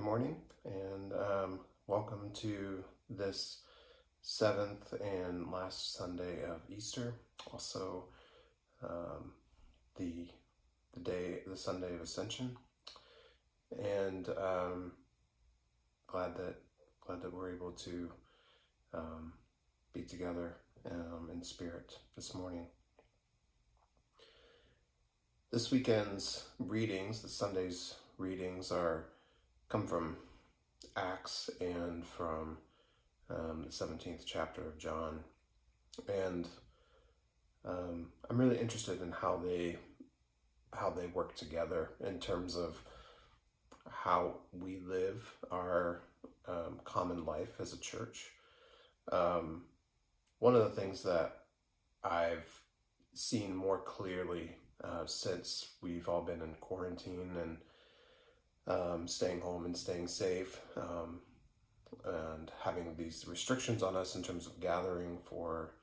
morning, and welcome to this seventh and last Sunday of Easter. Also, the Sunday of Ascension, and glad that we're able to be together in spirit this morning. This weekend's readings, the Sunday's readings, come from Acts and from the 17th chapter of John, and I'm really interested in how they work together in terms of how we live our common life as a church. One of the things that I've seen more clearly since we've all been in quarantine and staying home and staying safe, and having these restrictions on us in terms of gathering for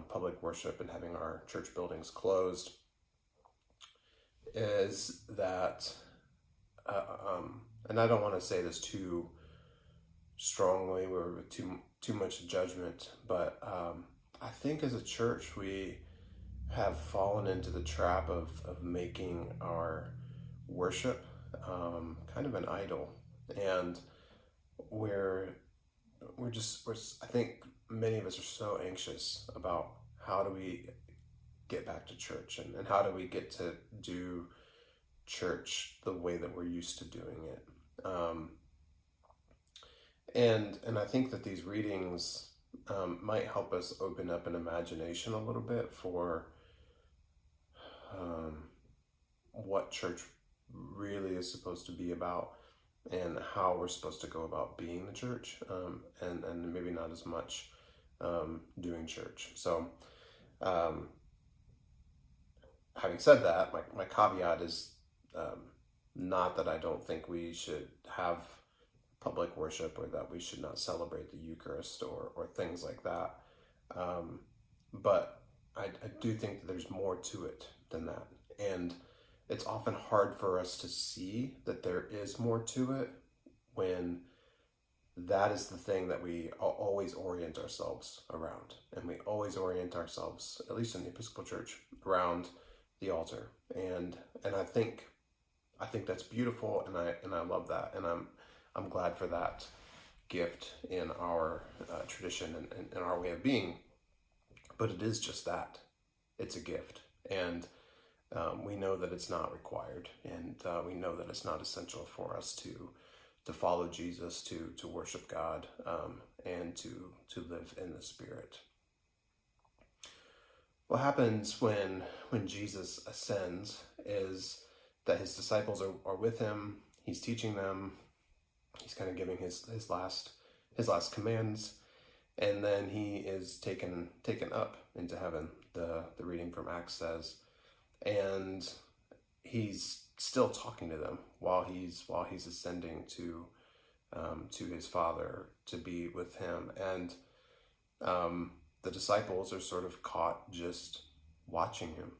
public worship and having our church buildings closed, is that, and I don't want to say this too strongly or with too much judgment, but I think as a church we have fallen into the trap of making our worship kind of an idol, and I think many of us are so anxious about how do we get back to church, and how do we get to do church the way that we're used to doing it. And I think that these readings might help us open up an imagination a little bit for what church really is supposed to be about, and how we're supposed to go about being the church, and maybe not as much doing church. So having said that, my caveat is not that I don't think we should have public worship, or that we should not celebrate the Eucharist or things like that. But I do think that there's more to it than that. And it's often hard for us to see that there is more to it when that is the thing that we always orient ourselves around. And we always orient ourselves, at least in the Episcopal Church, around the altar. And I think that's beautiful, and I love that, and I'm glad for that gift in our tradition and in our way of being. But it is just that. It's a gift. And we know that it's not required, and we know that it's not essential for us to follow Jesus, to worship God, and to live in the Spirit. What happens when Jesus ascends is that his disciples are with him. He's teaching them. He's kind of giving his last commands, and then he is taken up into heaven. The reading from Acts says, and he's still talking to them while he's ascending to his Father to be with him, and the disciples are sort of caught just watching him,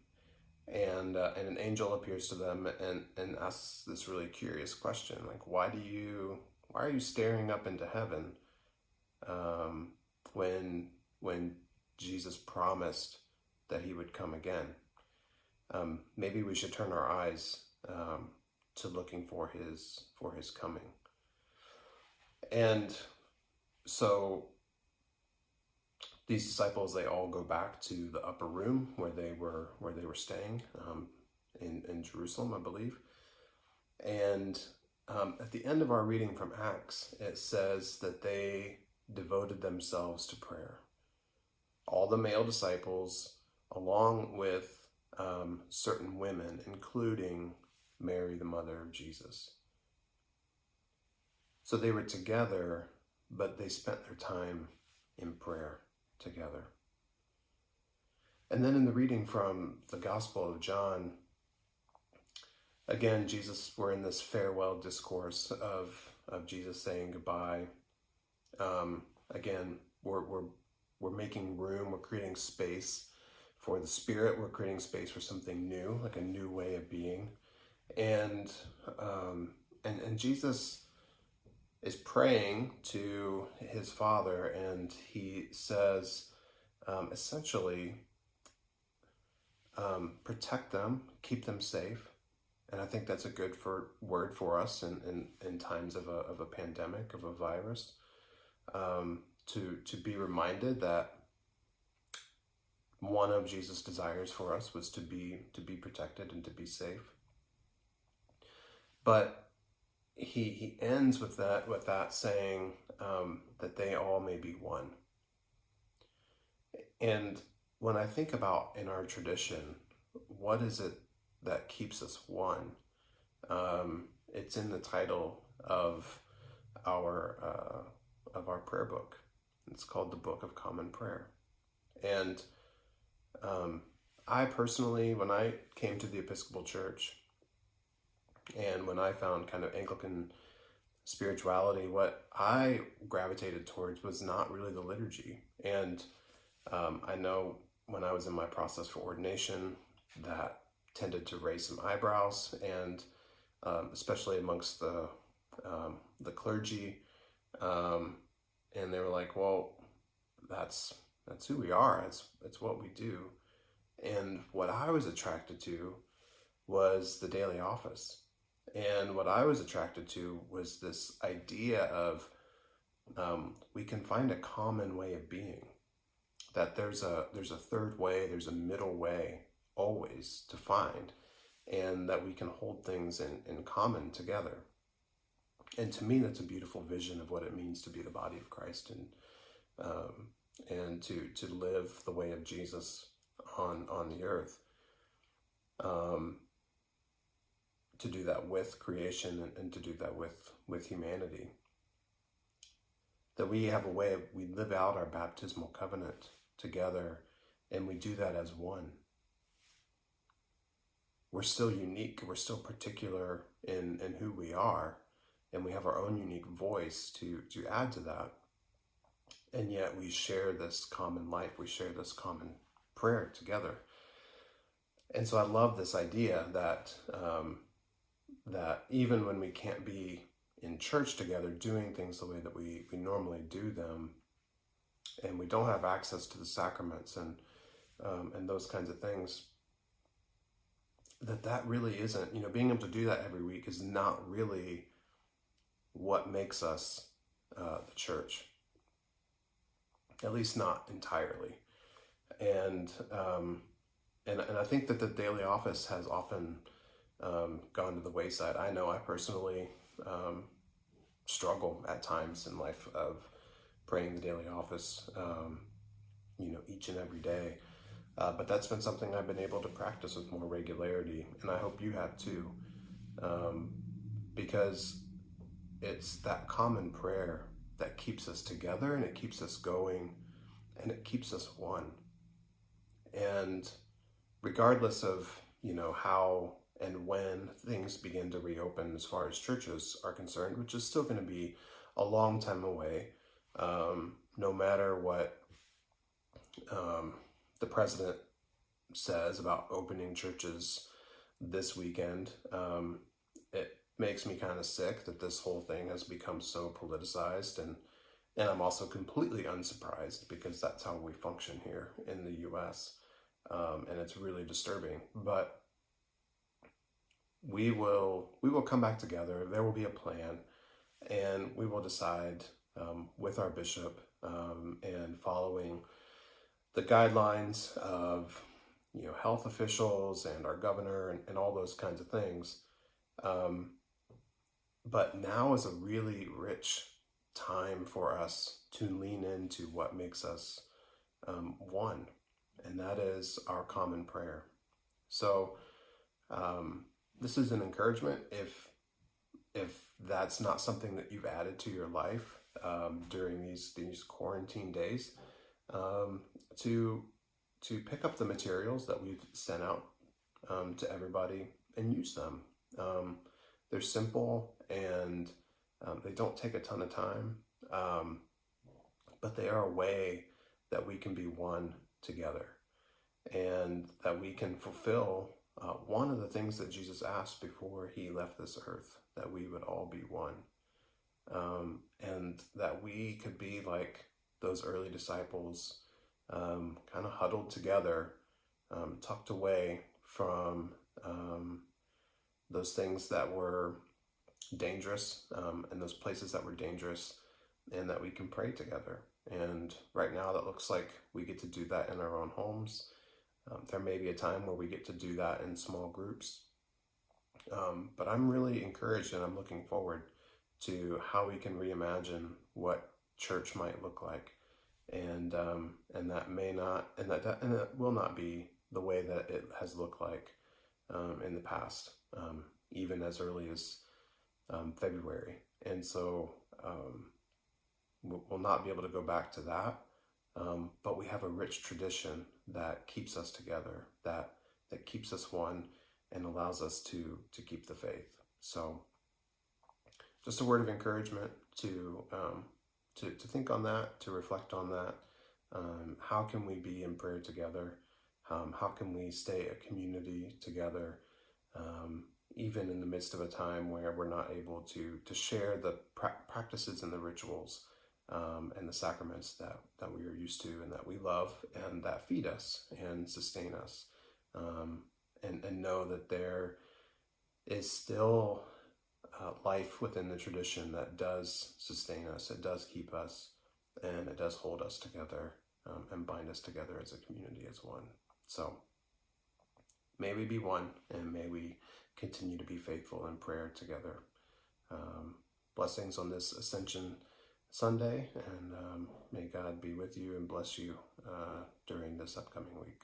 and an angel appears to them and asks this really curious question, like, why are you staring up into heaven when Jesus promised that he would come again? Maybe we should turn our eyes to looking for his coming. And so these disciples, they all go back to the upper room where they were staying in Jerusalem, I believe. And at the end of our reading from Acts, it says that they devoted themselves to prayer. All the male disciples, along with certain women, including Mary, the mother of Jesus. So they were together, but they spent their time in prayer together. And then in the reading from the Gospel of John, again, we're in this farewell discourse of Jesus saying goodbye. Again, we're making room, we're creating space for the Spirit, we're creating space for something new, like a new way of being. And Jesus is praying to his Father, and he says, essentially, protect them, keep them safe. And I think that's a good word for us in times of a pandemic, of a virus, to be reminded that one of Jesus' desires for us was to be protected and to be safe. But he ends with that saying that they all may be one. And when I think about in our tradition, what is it that keeps us one? It's in the title of our prayer book. It's called the Book of Common Prayer. And I personally, when I came to the Episcopal Church, and when I found kind of Anglican spirituality, what I gravitated towards was not really the liturgy. And I know when I was in my process for ordination, that tended to raise some eyebrows, and especially amongst the clergy, and they were like, "Well, that's who we are. It's what we do." And what I was attracted to was the daily office. And what I was attracted to was this idea of we can find a common way of being, that there's a third way, there's a middle way always to find, and that we can hold things in common together. And to me, that's a beautiful vision of what it means to be the body of Christ, and to live the way of Jesus on the earth. To do that with creation, and to do that with humanity. That we have a way we live out our baptismal covenant together, and we do that as one. We're still unique, we're still particular in who we are, and we have our own unique voice to add to that. And yet we share this common life, we share this common prayer together. And so I love this idea that that even when we can't be in church together doing things the way that we normally do them, and we don't have access to the sacraments and those kinds of things, that really isn't, being able to do that every week is not really what makes us the church, at least not entirely. And I think that the daily office has often gone to the wayside. I know I personally struggle at times in life of praying the daily office, each and every day. But that's been something I've been able to practice with more regularity, and I hope you have too, because it's that common prayer that keeps us together, and it keeps us going, and it keeps us one. And regardless of, how and when things begin to reopen as far as churches are concerned, which is still going to be a long time away, no matter what the president says about opening churches this weekend, it makes me kind of sick that this whole thing has become so politicized, and I'm also completely unsurprised, because that's how we function here in the US, and it's really disturbing. But we will come back together. There will be a plan, and we will decide with our bishop, and following the guidelines of health officials and our governor and all those kinds of things. But now is a really rich time for us to lean into what makes us one, and that is our common prayer. So this is an encouragement, if that's not something that you've added to your life during these quarantine days, to pick up the materials that we've sent out to everybody and use them. They're simple, and they don't take a ton of time, but they are a way that we can be one together, and that we can fulfill one of the things that Jesus asked before he left this earth, that we would all be one. and that we could be like those early disciples, kind of huddled together, tucked away from those things that were dangerous, and those places that were dangerous, and that we can pray together. And right now that looks like we get to do that in our own homes. There may be a time where we get to do that in small groups. But I'm really encouraged, and I'm looking forward to how we can reimagine what church might look like. And that may not, and that will not be the way that it has looked like in the past, even as early as February. And so we'll not be able to go back to that, but we have a rich tradition that keeps us together, that keeps us one, and allows us to keep the faith. So just a word of encouragement to think on that, to reflect on that. How can we be in prayer together? How can we stay a community together, even in the midst of a time where we're not able to share the practices and the rituals and the sacraments that we are used to and that we love and that feed us and sustain us, and know that there is still life within the tradition that does sustain us, it does keep us, and it does hold us together, and bind us together as a community, as one. So may we be one, and may we continue to be faithful in prayer together. Blessings on this Ascension Sunday, and may God be with you and bless you during this upcoming week.